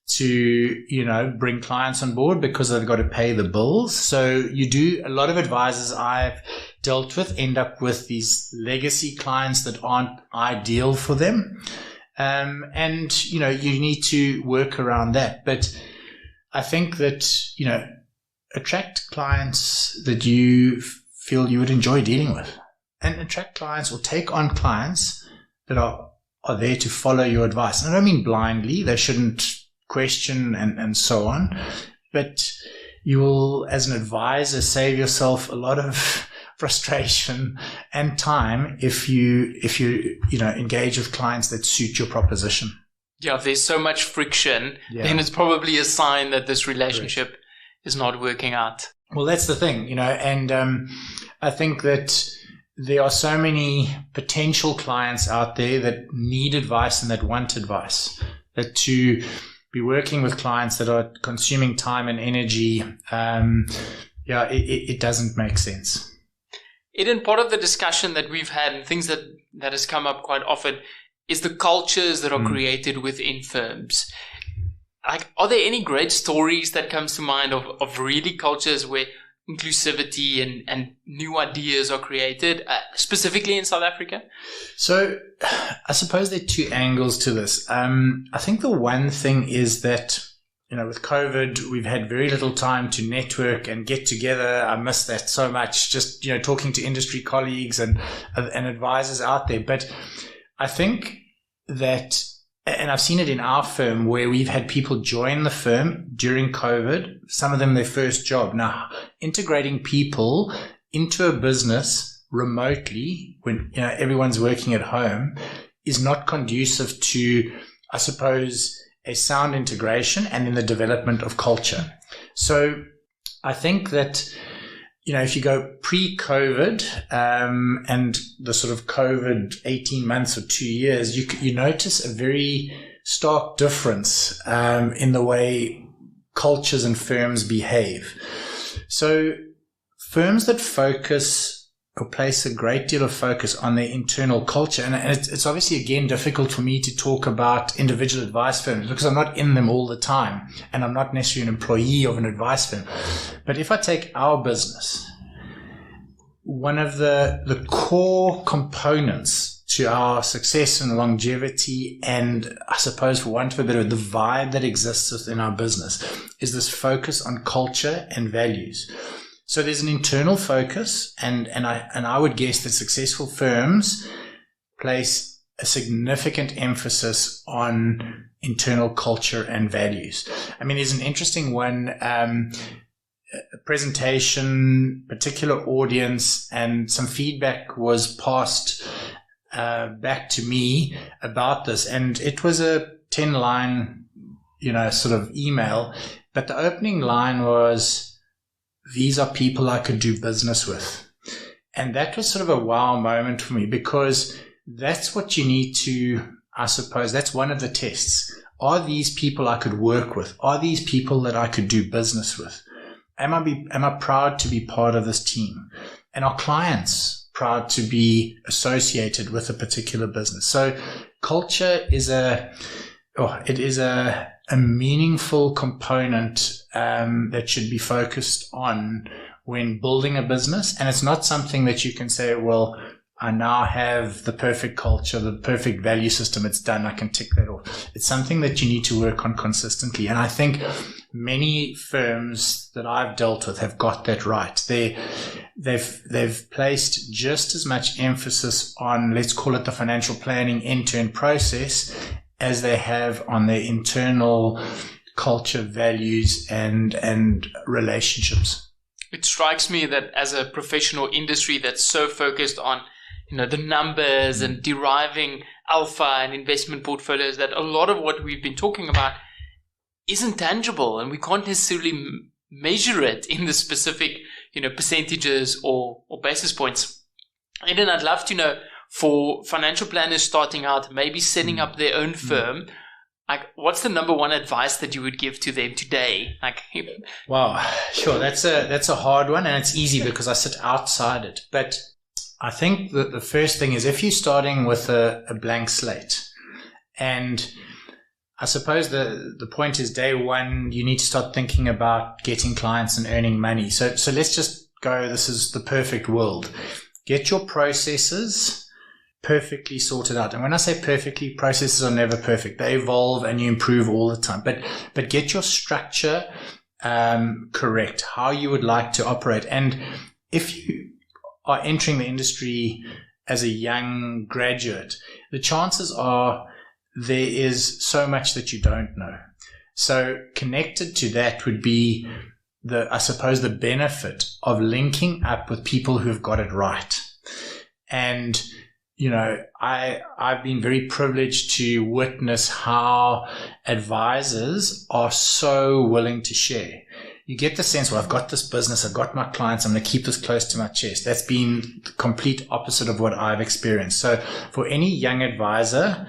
to, bring clients on board because they've got to pay the bills. So a lot of advisors I've dealt with end up with these legacy clients that aren't ideal for them. And, you need to work around that. But I think that, attract clients that you feel you would enjoy dealing with, and attract clients or take on clients that are there to follow your advice. And I don't mean blindly. They shouldn't question and so on, but you will, as an advisor, save yourself a lot of frustration and time if you engage with clients that suit your proposition. Yeah, if there's so much friction, then it's probably a sign that this relationship is not working out. Well, that's the thing, and I think that there are so many potential clients out there that need advice and that want advice, that to be working with clients that are consuming time and energy, it doesn't make sense. Edden, part of the discussion that we've had and things that has come up quite often is the cultures that are created within firms. Like, are there any great stories that comes to mind of really cultures where inclusivity and new ideas are created, specifically in South Africa? So I suppose there are two angles to this. I think the one thing is that, with COVID, we've had very little time to network and get together. I miss that so much, just, talking to industry colleagues and advisors out there. But I think that, and I've seen it in our firm where we've had people join the firm during COVID, some of them their first job. Now, integrating people into a business remotely when everyone's working at home is not conducive to, I suppose, a sound integration and in the development of culture. So I think that, if you go pre-COVID and the sort of COVID 18 months or 2 years, you notice a very stark difference in the way cultures and firms behave. So firms that focus or place a great deal of focus on their internal culture, and it's obviously, again, difficult for me to talk about individual advice firms because I'm not in them all the time and I'm not necessarily an employee of an advice firm. But if I take our business, one of the core components to our success and longevity, and I suppose, for want of a better, the vibe that exists within our business, is this focus on culture and values. So there's an internal focus, and I would guess that successful firms place a significant emphasis on internal culture and values. I mean, there's an interesting one, a presentation, particular audience, and some feedback was passed back to me about this, and it was a 10-line, sort of email, but the opening line was, "These are people I could do business with." And that was sort of a wow moment for me, because that's what you need to, I suppose, that's one of the tests. Are these people I could work with? Are these people that I could do business with? Am I proud to be part of this team? And are clients proud to be associated with a particular business? So culture is a meaningful component that should be focused on when building a business. And it's not something that you can say, well, I now have the perfect culture, the perfect value system. It's done. I can tick that off. It's something that you need to work on consistently. And I think many firms that I've dealt with have got that right. They've placed just as much emphasis on, let's call it the financial planning end-to-end process, as they have on their internal culture, values, and relationships. It strikes me that as a professional industry that's so focused on, the numbers and deriving alpha and investment portfolios, that a lot of what we've been talking about isn't tangible, and we can't necessarily measure it in the specific, percentages or basis points. And then I'd love to know, for financial planners starting out, maybe setting up their own firm, like, what's the number one advice that you would give to them today? Wow, sure. That's a hard one, and it's easy because I sit outside it. But I think that the first thing is, if you're starting with a blank slate, and I suppose the point is, day one, you need to start thinking about getting clients and earning money. So let's just go, this is the perfect world. Get your processes perfectly sorted out. And when I say perfectly, processes are never perfect. They evolve and you improve all the time. But get your structure correct, how you would like to operate. And if you are entering the industry as a young graduate, the chances are there is so much that you don't know. So connected to that would be I suppose the benefit of linking up with people who've got it right. And I've been very privileged to witness how advisors are so willing to share. you get the sense, well, I've got this business, I've got my clients, I'm going to keep this close to my chest. That's been the complete opposite of what I've experienced. So for any young advisor,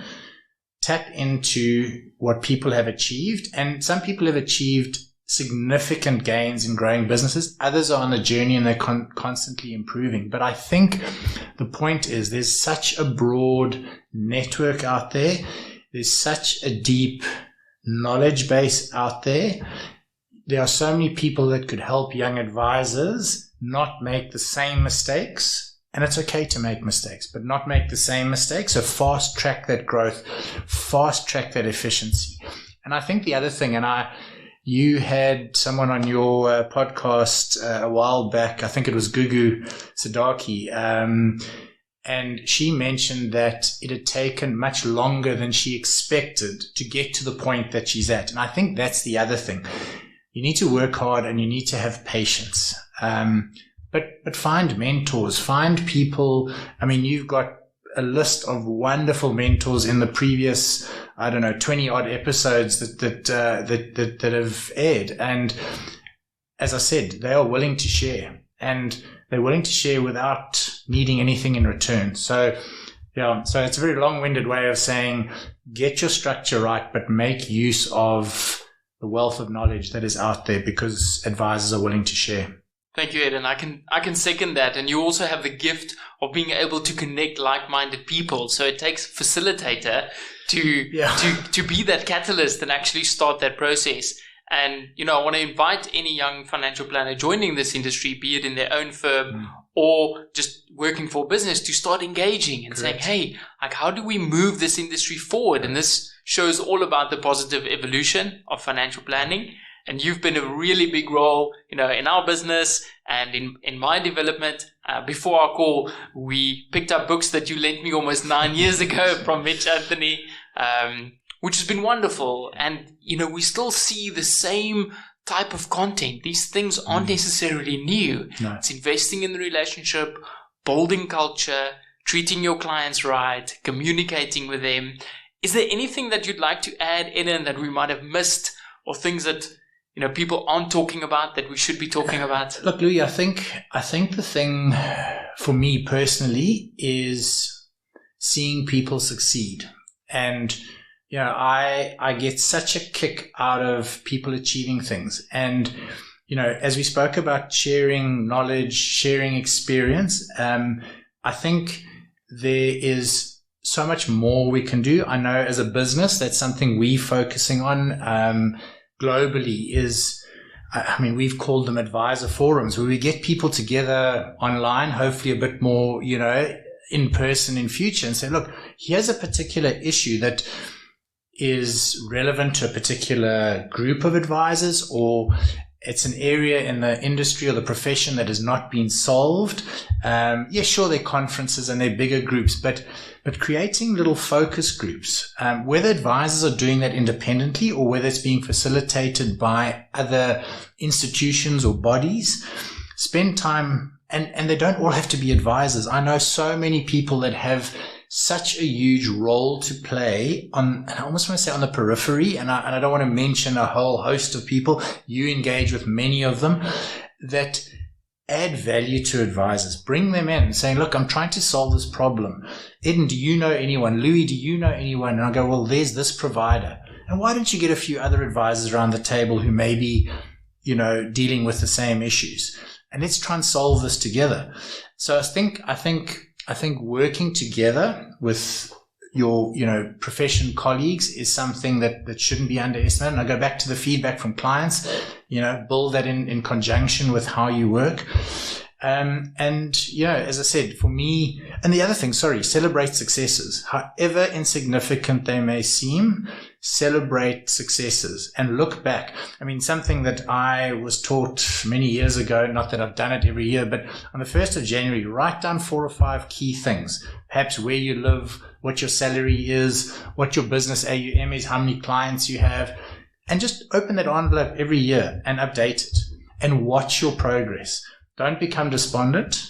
tap into what people have achieved. And some people have achieved significant gains in growing businesses. Others are on the journey and they're constantly improving. But I think the point is there's such a broad network out there. There's such a deep knowledge base out there. There are so many people that could help young advisors not make the same mistakes. And it's okay to make mistakes, but not make the same mistakes. So fast track that growth, fast track that efficiency. And I think the other thing, you had someone on your podcast a while back, I think it was Gugu Sadaki, and she mentioned that it had taken much longer than she expected to get to the point that she's at. And I think that's the other thing. You need to work hard and you need to have patience. But find mentors, find people. I mean, you've got a list of wonderful mentors in the previous, 20 odd episodes that have aired. And as I said, they are willing to share, and they're willing to share without needing anything in return. So it's a very long-winded way of saying, get your structure right, but make use of the wealth of knowledge that is out there, because advisors are willing to share. Thank you, Edden. I can second that. And you also have the gift of being able to connect like-minded people. So it takes a facilitator to be that catalyst and actually start that process. And, I want to invite any young financial planner joining this industry, be it in their own firm or just working for a business, to start engaging and saying, hey, how do we move this industry forward? And this shows all about the positive evolution of financial planning. And you've been a really big role, in our business and in my development. Before our call, we picked up books that you lent me almost 9 years ago from Mitch Anthony, which has been wonderful. And, we still see the same type of content. These things aren't necessarily new. No. It's investing in the relationship, building culture, treating your clients right, communicating with them. Is there anything that you'd like to add, Edden, that we might have missed, or things that people aren't talking about that we should be talking about? Look, Louis, I think the thing for me personally is seeing people succeed. And, I get such a kick out of people achieving things. And, as we spoke about sharing knowledge, sharing experience, I think there is so much more we can do. I know as a business, that's something we're focusing on, globally is, we've called them advisor forums, where we get people together online, hopefully a bit more, in person in future, and say, look, here's a particular issue that is relevant to a particular group of advisors, or it's an area in the industry or the profession that has not been solved. Sure, there are conferences and there are bigger groups, but creating little focus groups, whether advisors are doing that independently or whether it's being facilitated by other institutions or bodies, spend time, and they don't all have to be advisors. I know so many people that have such a huge role to play and I almost want to say on the periphery, and I don't want to mention a whole host of people. You engage with many of them that add value to advisors. Bring them in saying, look, I'm trying to solve this problem. Edden, do you know anyone? Louis, do you know anyone? And I go, well, there's this provider. And why don't you get a few other advisors around the table who may be, dealing with the same issues? And let's try and solve this together. So I think working together with your, profession colleagues is something that shouldn't be underestimated. And I go back to the feedback from clients, build that in conjunction with how you work. As I said, for me, and the other thing, celebrate successes. However insignificant they may seem, celebrate successes and look back. Something that I was taught many years ago, not that I've done it every year, but on the 1st of January, write down 4 or 5 key things. Perhaps where you live, what your salary is, what your business AUM is, how many clients you have, and just open that envelope every year and update it and watch your progress. Don't become despondent.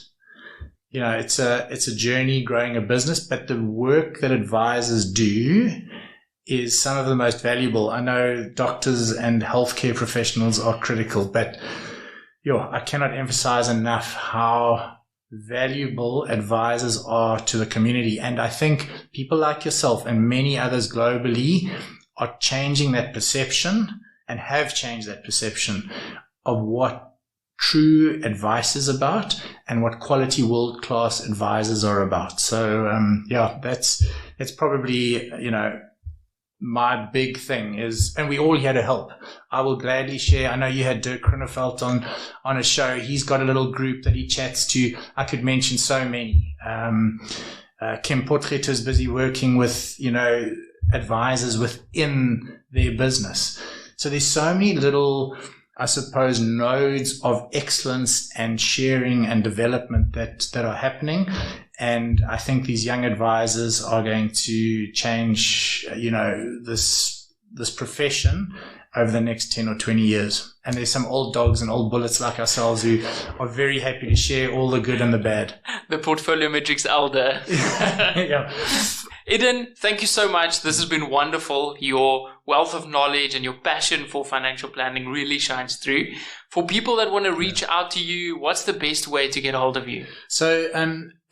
It's a journey growing a business, but the work that advisors do is some of the most valuable. I know doctors and healthcare professionals are critical, but I cannot emphasize enough how valuable advisors are to the community. And I think people like yourself and many others globally are changing that perception and have changed that perception of what true advice is about and what quality world-class advisors are about. So, that's probably, my big thing is, and we all here to help. I will gladly share. I know you had Dirk Kronefeld on a show. He's got a little group that he chats to. I could mention so many. Kim Potgieter is busy working with, advisors within their business. So there's so many little, I suppose, nodes of excellence and sharing and development that are happening. And I think these young advisors are going to change, this profession over the next 10 or 20 years. And there's some old dogs and old bullets like ourselves who are very happy to share all the good and the bad. The PortfolioMetrix elder. Yeah. Edden, thank you so much. This has been wonderful. Your wealth of knowledge and your passion for financial planning really shines through. For people that want to reach out to you, what's the best way to get a hold of you? So,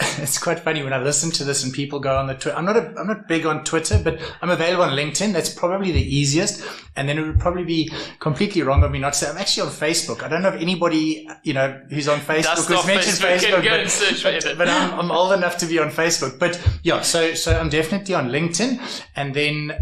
it's quite funny when I listen to this and people go on the Twitter. I'm not big on Twitter, but I'm available on LinkedIn. That's probably the easiest. And then it would probably be completely wrong of me not to say I'm actually on Facebook. I don't know if anybody, who's on Facebook who's mentioned Facebook, but I'm old enough to be on Facebook. But so I'm definitely on LinkedIn. And then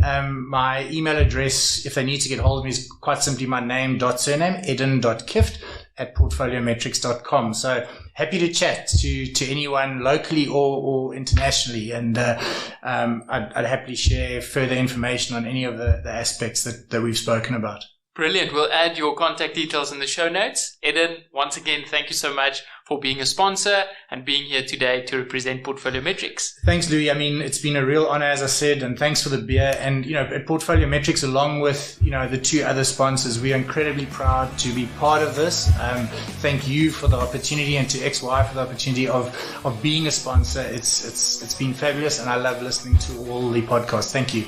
my email address, if they need to get hold of me, is quite simply my name surname edden.kift@portfoliometrix.com. So happy to chat to anyone locally or internationally, and I'd happily share further information on any of the aspects that we've spoken about. Brilliant. We'll add your contact details in the show notes. Edden, once again, thank you so much for being a sponsor and being here today to represent PortfolioMetrix. Thanks, Louis. I mean, it's been a real honor, as I said, and thanks for the beer. And, at PortfolioMetrix, along with, the two other sponsors, we are incredibly proud to be part of this. Thank you for the opportunity, and to XY for the opportunity of being a sponsor. It's been fabulous, and I love listening to all the podcasts. Thank you.